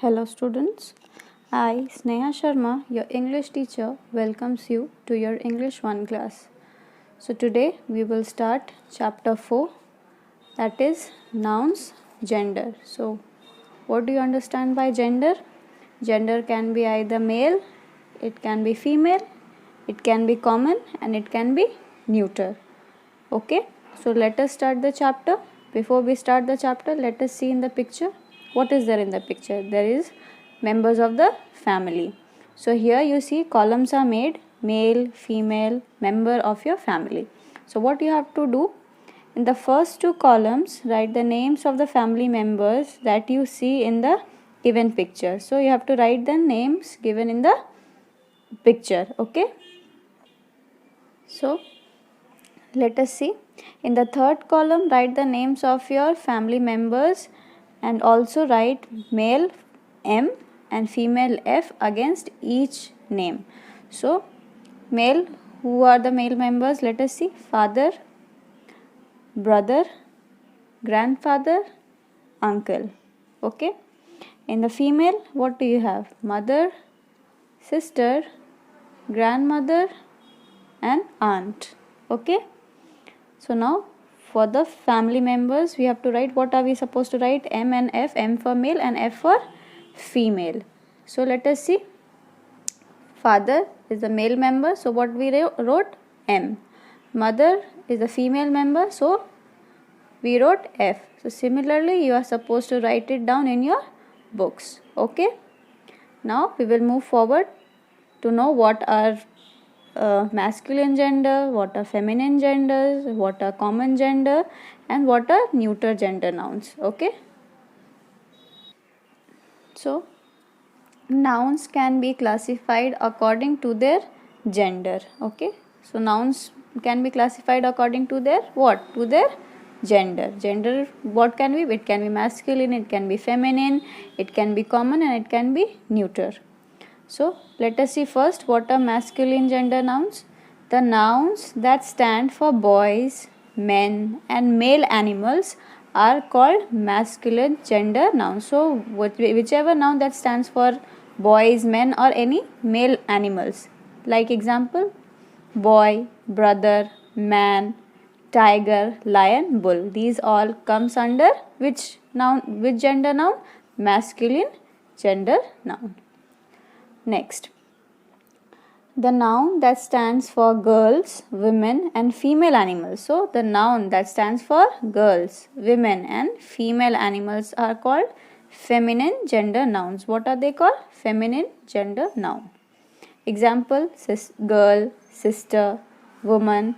Hello students, I Sneha Sharma, your English teacher, welcomes you to your English 1 class. So today we will start chapter 4, that is nouns, gender. So what do you understand by gender? Gender can be either male, it can be female, it can be common and it can be neuter. Okay, so let us start the chapter. Before we start the chapter, let us see in the picture. What is there in the picture? There is members of the family. So here you see columns are made male, female, member of your family. So what you have to do, in the first two columns write the names of the family members that you see in the given picture. So you have to write the names given in the picture. Okay, so let us see. In the third column, write the names of your family members and also write male M and female F against each name. So, male, who are the male members? Let us see. Father, brother, grandfather, uncle. Okay. In the female, what do you have? Mother, sister, grandmother, and aunt. Okay. So now for the family members we have to write, what are we supposed to write? M and F, M for male and F for female. So let us see. Father is the male member, so what we wrote? M. Mother is the female member, so we wrote F. So similarly you are supposed to write it down in your books. Okay. Now we will move forward to know what are masculine gender, what are feminine genders, what are common gender, and what are neuter gender nouns. Okay. So nouns can be classified according to their gender. Okay. So nouns can be classified according to their what? To their gender. Gender, what can be? It can be masculine, it can be feminine, it can be common, and it can be neuter. So let us see first what are masculine gender nouns. The nouns that stand for boys, men, and male animals are called masculine gender nouns. So whichever noun that stands for boys, men, or any male animals. Like example, boy, brother, man, tiger, lion, bull. These all comes under which noun? Which gender noun? Masculine gender noun. Next, the noun that stands for girls, women, and female animals. So the noun that stands for girls, women, and female animals are called feminine gender nouns. What are they called? Feminine gender noun. Example, girl, sister, woman,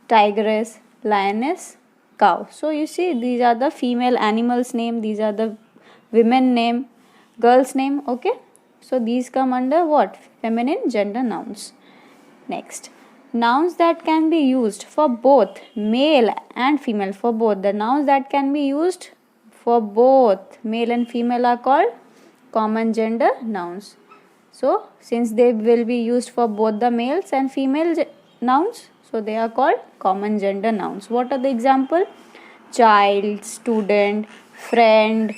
tigress, lioness, cow. So you see, these are the female animals name, these are the women name, girls name. Okay. So these come under what? Feminine gender nouns. Next, nouns that can be used for both male and female. For both, the nouns that can be used for both male and female are called common gender nouns. So since they will be used for both the males and female nouns, so they are called common gender nouns. What are the example? Child, student, friend,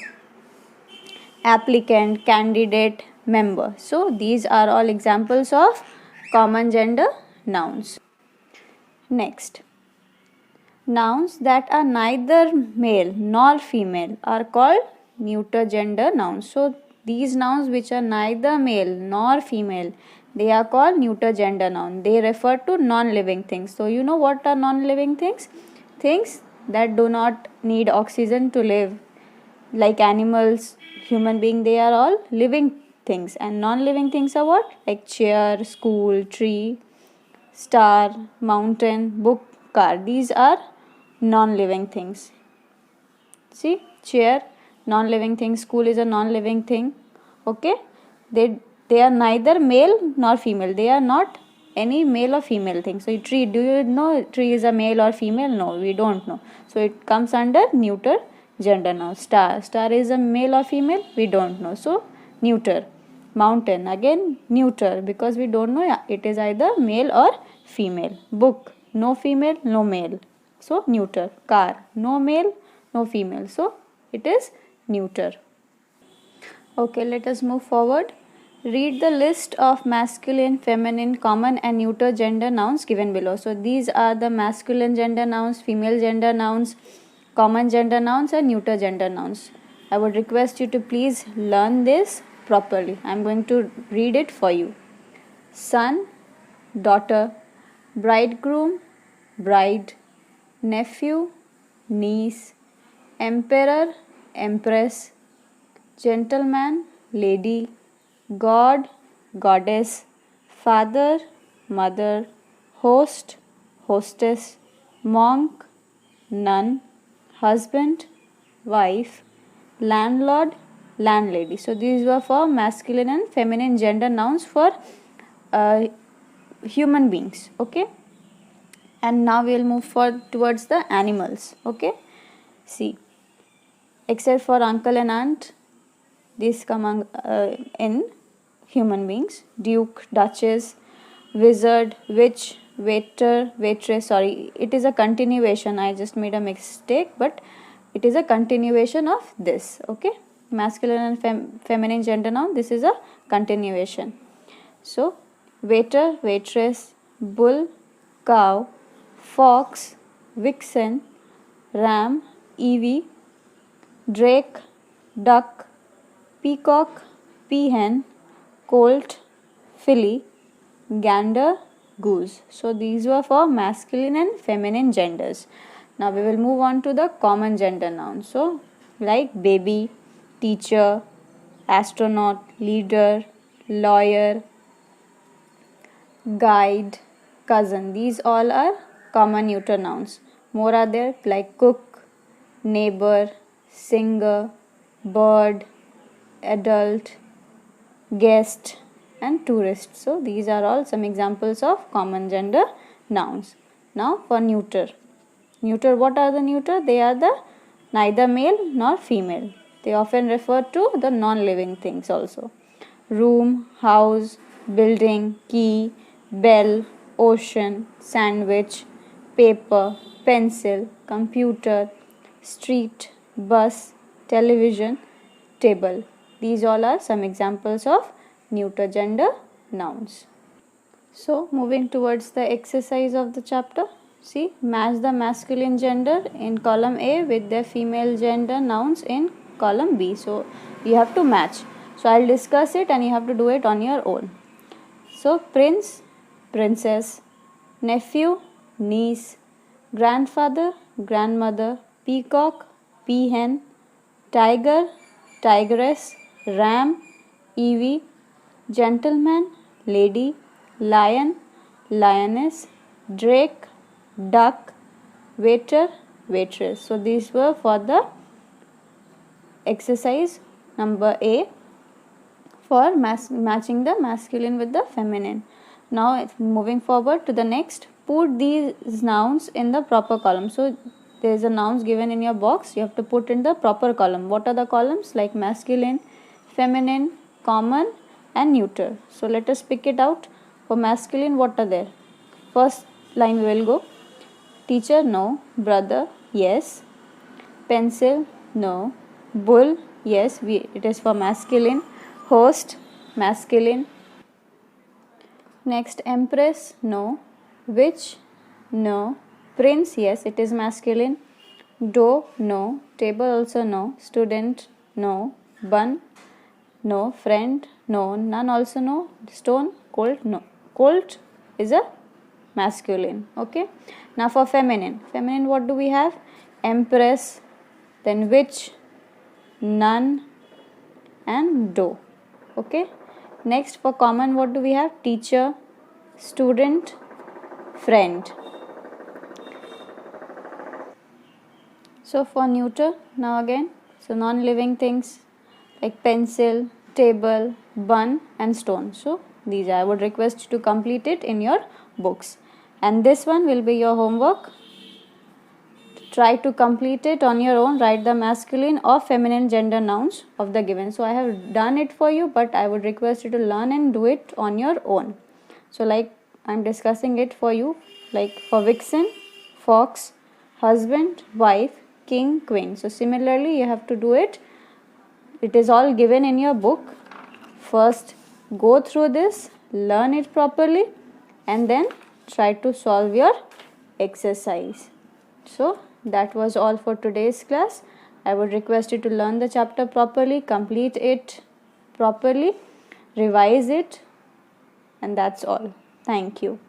applicant, candidate, member. So these are all examples of common gender nouns. Next, nouns that are neither male nor female are called neuter gender nouns. So these nouns which are neither male nor female, they are called neuter gender noun. They refer to non-living things. So you know what are non-living things? Things that do not need oxygen to live, like animals, human being, they are all living things. And non-living things are what? Like chair, school, tree, star, mountain, book, car. These are non-living things. See, chair, non-living thing, school is a non-living thing. Okay, they are neither male nor female. They are not any male or female thing. So tree, do you know tree is a male or female? No, we don't know. So it comes under neuter gender now. Star is a male or female? We don't know. So neuter. Mountain, again neuter, because we don't know it is either male or female. Book, no female, no male, so neuter. Car, no male, no female, so it is neuter. Okay, let us move forward. Read the list of masculine, feminine, common and neuter gender nouns given below. So these are the masculine gender nouns, female gender nouns, common gender nouns and neuter gender nouns. I would request you to please learn this properly. I am going to read it for you. Son, daughter, bridegroom, bride, nephew, niece, emperor, empress, gentleman, lady, god, goddess, father, mother, host, hostess, monk, nun, husband, wife, landlord, landlady. So these were for masculine and feminine gender nouns for human beings. Okay, and now we will move towards the animals. Okay, see, except for uncle and aunt, these come in human beings. Duke, duchess, wizard, witch, waiter, waitress. Sorry, it is a continuation. I just made a mistake, but it is a continuation of this. Okay, masculine and feminine gender noun. This is a continuation. So, waiter, waitress, bull, cow, fox, vixen, ram, Evie, drake, duck, peacock, peahen, colt, filly, gander, goose. So these were for masculine and feminine genders. Now we will move on to the common gender nouns. So like baby, teacher, astronaut, leader, lawyer, guide, cousin. These all are common neuter nouns. More are there like cook, neighbor, singer, bird, adult, guest and tourist. So these are all some examples of common gender nouns. Now for neuter. Neuter, what are the neuter? They are the neither male nor female. They often refer to the non-living things also. Room, house, building, key, bell, ocean, sandwich, paper, pencil, computer, street, bus, television, table. These all are some examples of neuter gender nouns. So moving towards the exercise of the chapter. See, match the masculine gender in column A with the female gender nouns in column B. So you have to match. So I'll discuss it and you have to do it on your own. So prince, princess, nephew, niece, grandfather, grandmother, peacock, peahen, tiger, tigress, ram, Evie, gentleman, lady, lion, lioness, drake, duck, waiter, waitress. So these were for the exercise number A for matching the masculine with the feminine. Now moving forward to the next, put these nouns in the proper column. So there is a nouns given in your box, you have to put in the proper column. What are the columns? Like masculine, feminine, common and neuter. So let us pick it out. For masculine, what are there? First line we will go. Teacher, no. Brother, yes. Pencil, no. Bull, yes, it is for masculine. Host, masculine. Next, empress, no. Witch, no. Prince, yes, it is masculine. Dough, no. Table, also no. Student, no. Bun, no. Friend, no. None, also no. Stone, colt, no. Colt is a masculine. Okay. Now for feminine. Feminine, what do we have? Empress, then witch, nun and dough. Okay. Next for common, what do we have? Teacher, student, friend. So for neuter, now again, so non-living things like pencil, table, bun and stone. So these I would request you to complete it in your books. And this one will be your homework. Try to complete it on your own. Write the masculine or feminine gender nouns of the given. So I have done it for you, but I would request you to learn and do it on your own. So like I am discussing it for you, like for vixen, fox, husband, wife, king, queen. So similarly you have to do it it is all given in your book. First go through this, learn it properly, and then try to solve your exercise. So that was all for today's class. I would request you to learn the chapter properly, complete it properly, revise it, and that's all. Thank you.